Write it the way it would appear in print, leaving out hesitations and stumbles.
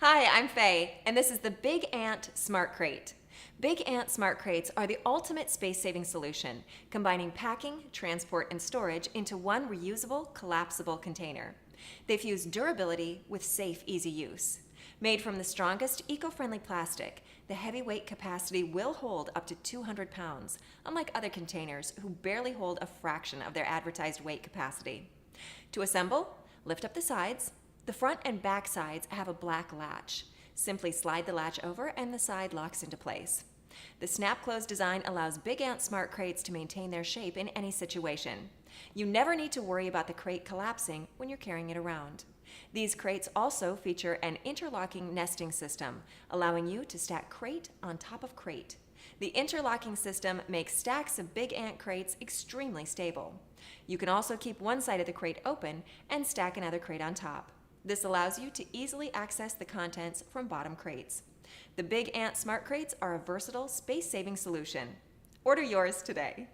Hi, I'm Faye, and this is the BIGANT Smart Crate. BIGANT Smart Crates are the ultimate space-saving solution, combining packing, transport, and storage into one reusable, collapsible container. They fuse durability with safe, easy use. Made from the strongest, eco-friendly plastic, the heavy weight capacity will hold up to 200 pounds, unlike other containers who barely hold a fraction of their advertised weight capacity. To assemble, lift up the sides. The front and back sides have a black latch. Simply slide the latch over and the side locks into place. The snap-close design allows BIGANT Smart Crates to maintain their shape in any situation. You never need to worry about the crate collapsing when you're carrying it around. These crates also feature an interlocking nesting system, allowing you to stack crate on top of crate. The interlocking system makes stacks of BIGANT crates extremely stable. You can also keep one side of the crate open and stack another crate on top. This allows you to easily access the contents from bottom crates. The BIGANT Smart Crates are a versatile, space-saving solution. Order yours today.